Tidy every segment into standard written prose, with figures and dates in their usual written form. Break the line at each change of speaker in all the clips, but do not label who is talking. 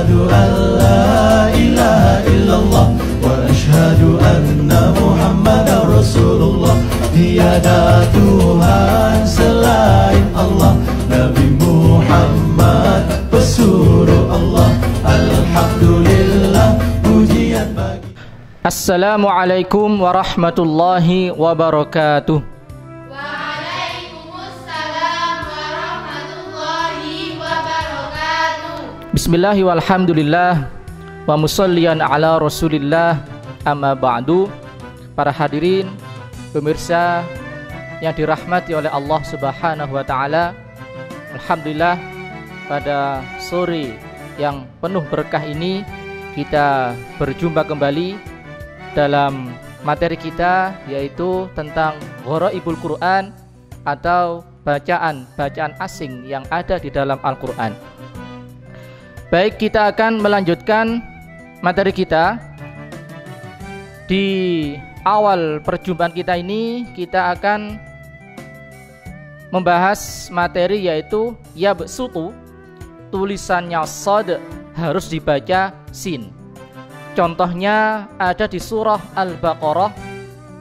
Asyhadu an la ilaha illallah wa asyhadu anna Muhammadar Rasulullah. Tiada Tuhan selain Allah, Nabi Muhammad pesuruh Allah. Alhamdulillah, pujian bagi.
Assalamualaikum warahmatullahi wabarakatuh.
Waalaikumsalam warahmatullahi wabarakatuh.
Bismillahi walhamdulillah wa musallian ala rasulillah, amma ba'du. Para hadirin, pemirsa yang dirahmati oleh Allah Subhanahu wa ta'ala, alhamdulillah pada sore yang penuh berkah ini kita berjumpa kembali dalam materi kita, yaitu tentang Gharaibul Quran atau bacaan-bacaan asing yang ada di dalam Al-Quran. Baik, kita akan melanjutkan materi kita. Di awal perjumpaan kita ini kita akan membahas materi yaitu yabsutu, tulisannya shad harus dibaca sin. Contohnya ada di surah Al-Baqarah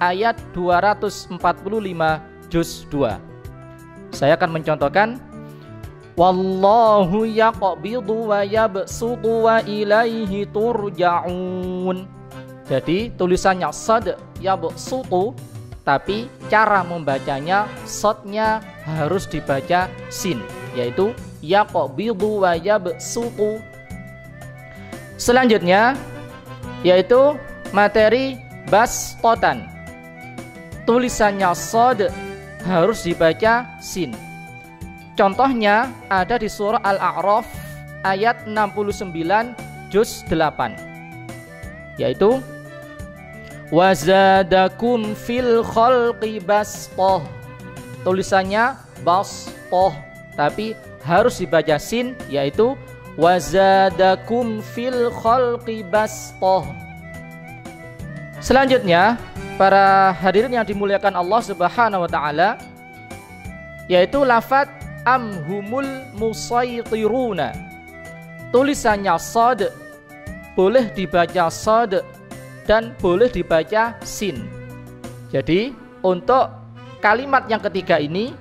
ayat 245 juz 2. Saya akan mencontohkan. Wallahu yaqbidu wa yabsutu wa ilaihi turja'un. Jadi tulisannya shad yabsutu, tapi cara membacanya shadnya harus dibaca sin, yaitu yaqbidu wa yabsutu. Selanjutnya yaitu materi bastotan, tulisannya shad harus dibaca sin. Contohnya ada di surah Al-A'raf ayat 69 juz 8, yaitu wazadakum fil khalqi bastoh, tulisannya bastoh tapi harus dibaca sin, yaitu wazadakum fil khalqi bastoh. Selanjutnya para hadirin yang dimuliakan Allah Subhanahu wa ta'ala, yaitu lafaz amhumul musaytiruna, tulisannya shad boleh dibaca shad dan boleh dibaca sin. Jadi untuk kalimat yang ketiga ini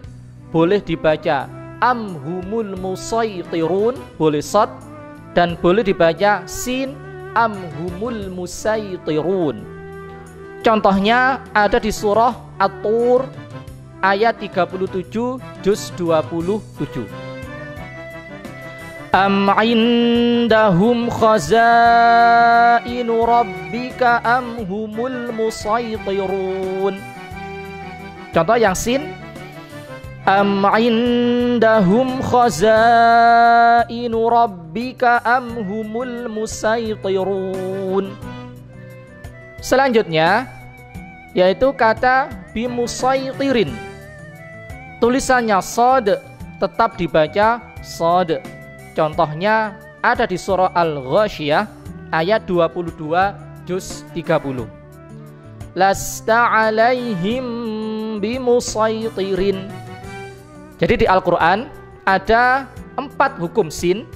boleh dibaca amhumul musaytirun, boleh shad, dan boleh dibaca sin amhumul musaytirun. Contohnya ada di surah At-Tur ayat 37 juz 27. Am indahum khazainu rabbika am humul musaytirun. Contoh yang sin, am indahum khazainu rabbika am humul musaytirun. Selanjutnya yaitu kata bimusaytirin, tulisannya shad tetap dibaca shad. Contohnya ada di surah Al-Ghasyiyah ayat 22 juz 30. Lasta alaihim bimusaytirin. Jadi di Al-Quran ada 4 hukum sin.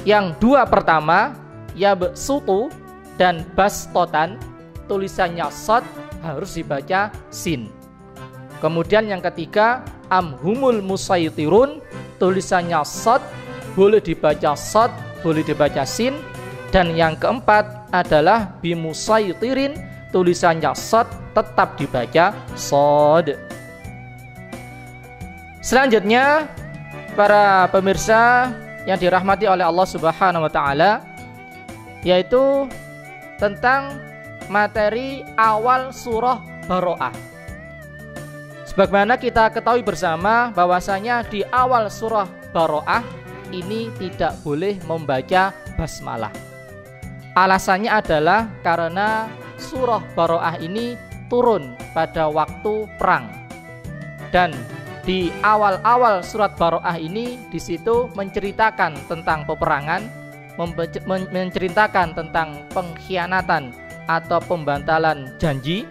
Yang 2 pertama yabsutu dan bastotan, tulisannya shad harus dibaca sin. Kemudian yang ketiga amhumul musaytirun, tulisannya shad boleh dibaca shad, boleh dibaca sin. Dan yang keempat adalah bimusaytirin, tulisannya shad tetap dibaca shad. Selanjutnya para pemirsa yang dirahmati oleh Allah Subhanahu wa ta'ala, yaitu tentang materi awal surah Bara'ah. Sebagaimana kita ketahui bersama bahwasanya di awal surah Bara'ah ini tidak boleh membaca basmalah. Alasannya adalah karena surah Bara'ah ini turun pada waktu perang. Dan di awal-awal surat Bara'ah ini di situ menceritakan tentang peperangan, menceritakan tentang pengkhianatan atau pembantalan janji,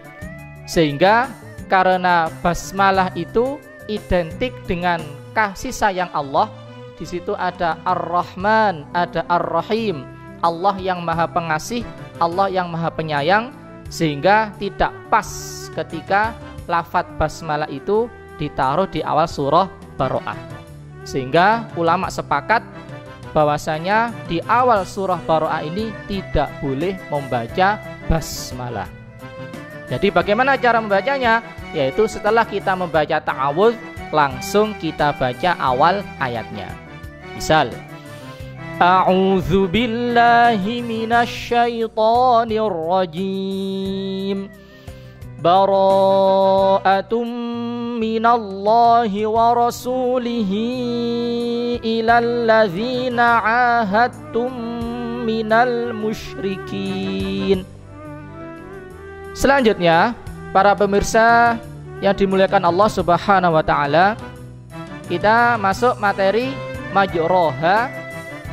sehingga karena basmalah itu identik dengan kasih sayang Allah. Di situ ada Ar-Rahman, ada Ar-Rahim, Allah yang Maha Pengasih, Allah yang Maha Penyayang, sehingga tidak pas ketika lafadz basmalah itu ditaruh di awal surah Baroah. Sehingga ulama sepakat bahwasanya di awal surah Baroah ini tidak boleh membaca basmalah. Jadi bagaimana cara membacanya? Yaitu setelah kita membaca ta'awudz, langsung kita baca awal ayatnya. Misal, A'udzu billahi minasy syaithanir rajim. Bara'atum minallahi wa rasulihi ilal ladzina 'ahadtum minal musyrikin. Selanjutnya, para pemirsa yang dimuliakan Allah Subhanahu wa taala, kita masuk materi majroha,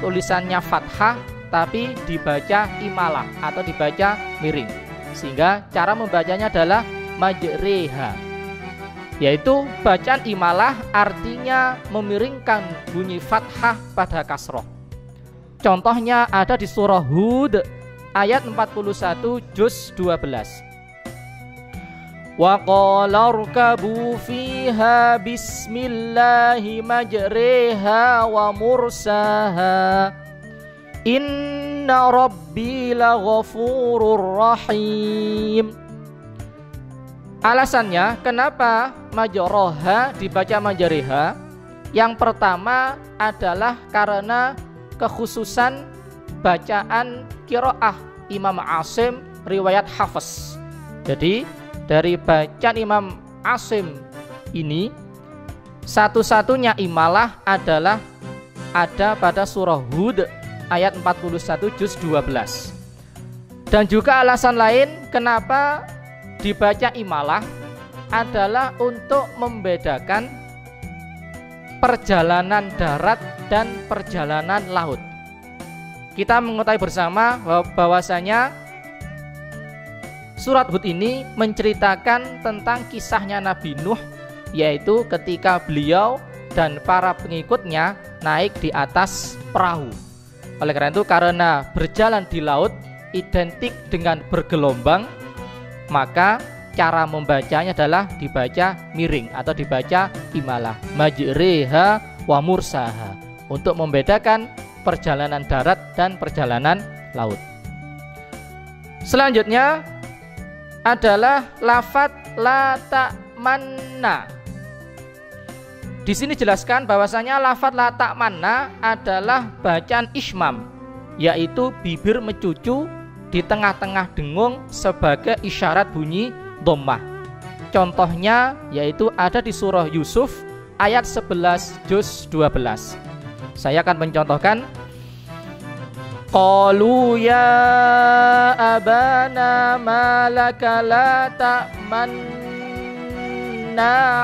tulisannya fathah tapi dibaca imalah atau dibaca miring. Sehingga cara membacanya adalah majreha, yaitu bacaan imalah artinya memiringkan bunyi fathah pada kasroh. Contohnya ada di surah Hud ayat 41 juz 12. Wa qala rkabu fiha bismillahi majreha wa mursaha inna rabbi laghafurur rahim. Alasannya kenapa majroha dibaca majreha? Yang pertama adalah karena kekhususan bacaan qiraah Imam Asim riwayat Hafs. Jadi dari bacaan Imam Asim ini, satu-satunya imalah adalah ada pada surah Hud ayat 41 juz 12. Dan juga alasan lain kenapa dibaca imalah adalah untuk membedakan perjalanan darat dan perjalanan laut. Kita mengetahui bersama bahwasanya surat Hud ini menceritakan tentang kisahnya Nabi Nuh, yaitu ketika beliau dan para pengikutnya naik di atas perahu. Oleh karena itu, karena berjalan di laut identik dengan bergelombang, maka cara membacanya adalah dibaca miring atau dibaca imalah, majreha wa mursaha, untuk membedakan perjalanan darat dan perjalanan laut. Selanjutnya adalah lafadz la ta'manna. Di sini jelaskan bahwasanya lafadz la ta'manna adalah bacaan ismam, yaitu bibir mencucu di tengah-tengah dengung sebagai isyarat bunyi dhammah. Contohnya yaitu ada di surah Yusuf ayat 11 juz 12. Saya akan mencontohkan. Qalu ya abana malaka la ta'manna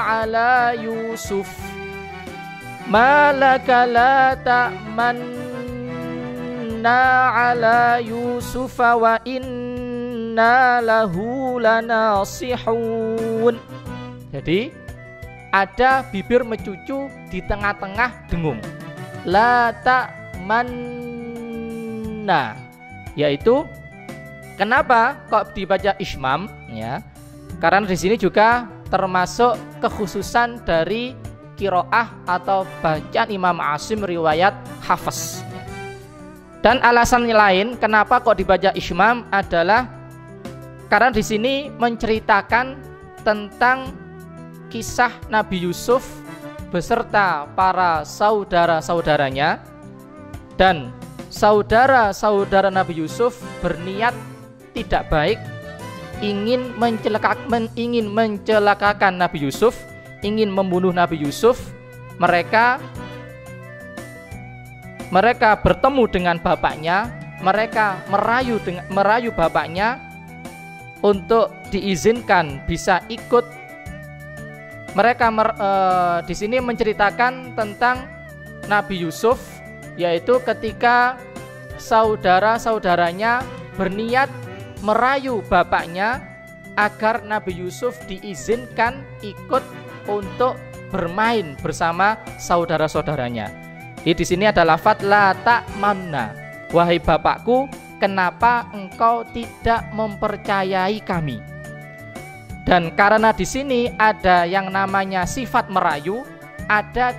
ala Yusuf, malaka la ta'manna ala Yusuf wa inna lahu lanasihun. Jadi ada bibir mencucu di tengah-tengah dengung, la ta'manna, yaitu kenapa kok dibaca ismam ya? Karena di sini juga termasuk kekhususan dari qiraah atau bacaan Imam Asim riwayat Hafs. Dan alasan lain kenapa kok dibaca ismam adalah karena di sini menceritakan tentang kisah Nabi Yusuf beserta para saudara-saudaranya, dan saudara-saudara Nabi Yusuf berniat tidak baik, ingin mencelakakan Nabi Yusuf, ingin membunuh Nabi Yusuf. Mereka bertemu dengan bapaknya, mereka merayu bapaknya untuk diizinkan bisa ikut. Mereka di sini menceritakan tentang Nabi Yusuf, yaitu ketika saudara-saudaranya berniat merayu bapaknya agar Nabi Yusuf diizinkan ikut untuk bermain bersama saudara-saudaranya. Di sini ada lafadz la ta'manna. wahai bapakku, kenapa engkau tidak mempercayai kami? Dan karena di sini ada yang namanya sifat merayu, ada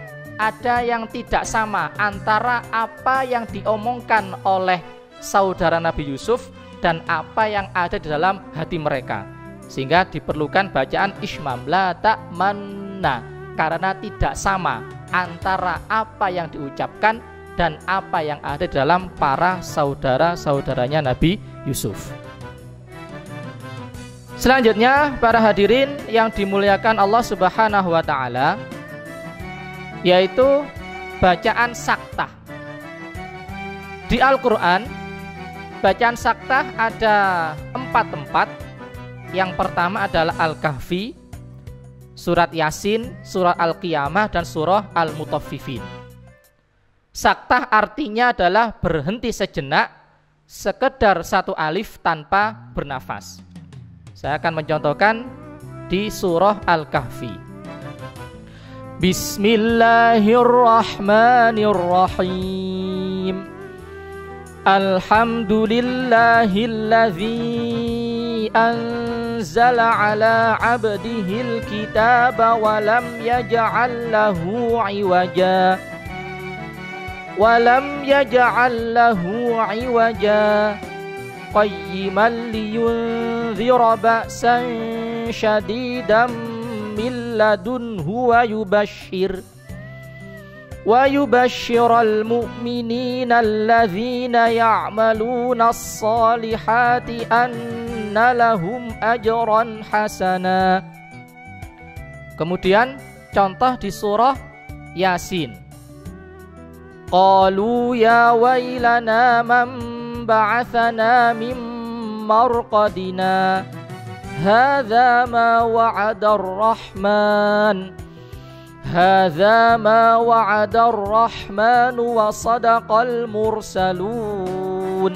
yang tidak sama antara apa yang diomongkan oleh saudara Nabi Yusuf dan apa yang ada di dalam hati mereka, sehingga diperlukan bacaan ismam la ta'manna, karena tidak sama antara apa yang diucapkan dan apa yang ada di dalam para saudara-saudaranya Nabi Yusuf. Selanjutnya, para hadirin yang dimuliakan Allah Subhanahu wa taala, yaitu bacaan saktah. Di Al-Qur'an, bacaan saktah ada 4 tempat. Yang pertama adalah Al-Kahfi, surat Yasin, surat Al-Qiyamah, dan surah Al-Mutaffifin. Saktah artinya adalah berhenti sejenak, sekedar 1 alif tanpa bernafas. Saya akan mencontohkan di surah Al-Kahfi. Bismillahirrahmanirrahim. Alhamdulillahilladzi anzala ala abdihil kitaba wa lam yaj'al lahu iwaja. Walam yaj'al lahu iwaja qayyiman liyunzira ba'san syadidan min ladunhu wa yubashshiral mu'minina allazina ya'maluna as-salihati anna lahum ajran hasana. Kemudian contoh di surah Yasin. Qalu ya wailana man ba'athana min marqadina hadza ma wa'ada ar-rahman wa sadaqal mursalun.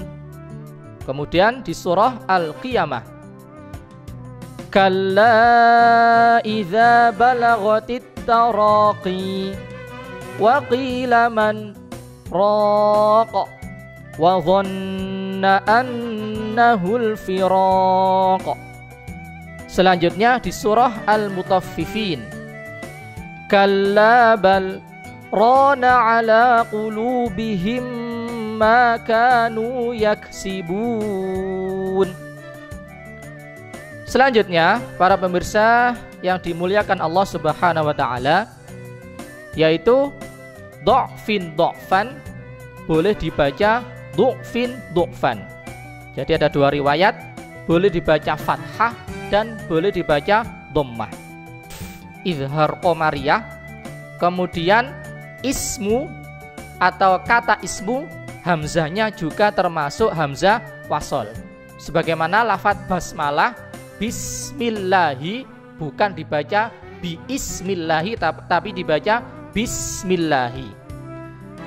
Kemudian di surah Al-Qiyamah, kalla idza balagatit taraqi wa qila man raq wa dhanna annahu al-firaq. Selanjutnya di surah Al-Mutaffifin, kalla bal rana ala qulubihim ma kanu yaksibun. Selanjutnya, para pemirsa yang dimuliakan Allah Subhanahu wa taala, yaitu do'fan boleh dibaca do'fan. Jadi ada 2 riwayat, boleh dibaca fathah dan boleh dibaca dhammah. Izhar qamariyah. Kemudian ismu atau kata ismu, hamzahnya juga termasuk hamzah wasol. Sebagaimana lafadz basmalah, bismillahi, bukan dibaca biismillahi tapi dibaca bismillahi.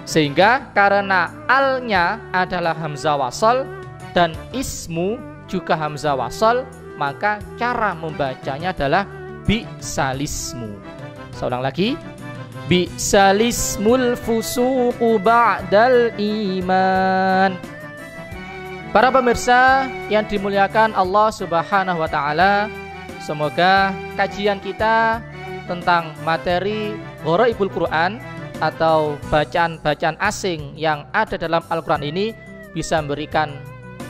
Sehingga karena alnya adalah hamzah wasol dan ismu juga hamzah wasol, maka cara membacanya adalah bi'salismu. Seorang lagi, bi'salismul fusuqu ba'dal iman. Para pemirsa yang dimuliakan Allah Subhanahu wa taala, semoga kajian kita tentang materi Gharaibul Quran atau bacaan-bacaan asing yang ada dalam Al-Quran ini bisa memberikan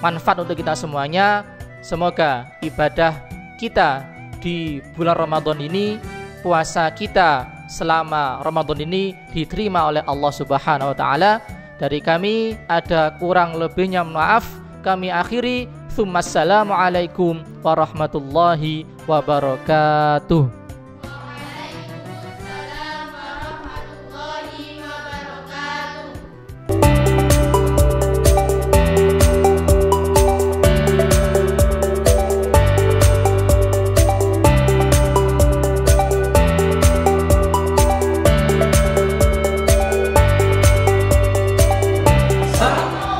manfaat untuk kita semuanya. Semoga ibadah kita di bulan Ramadan ini, puasa kita selama Ramadan ini diterima oleh Allah Subhanahu wa taala. Dari kami ada kurang lebihnya, maaf. Kami akhiri. Assalamualaikum warahmatullahi wabarakatuh.
Waalaikumsalam warahmatullahi wabarakatuh.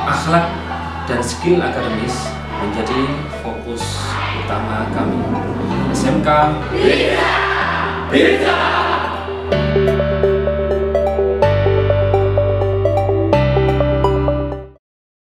Akhlak dan skill akademis menjadi fokus utama kami. SMK Bisa!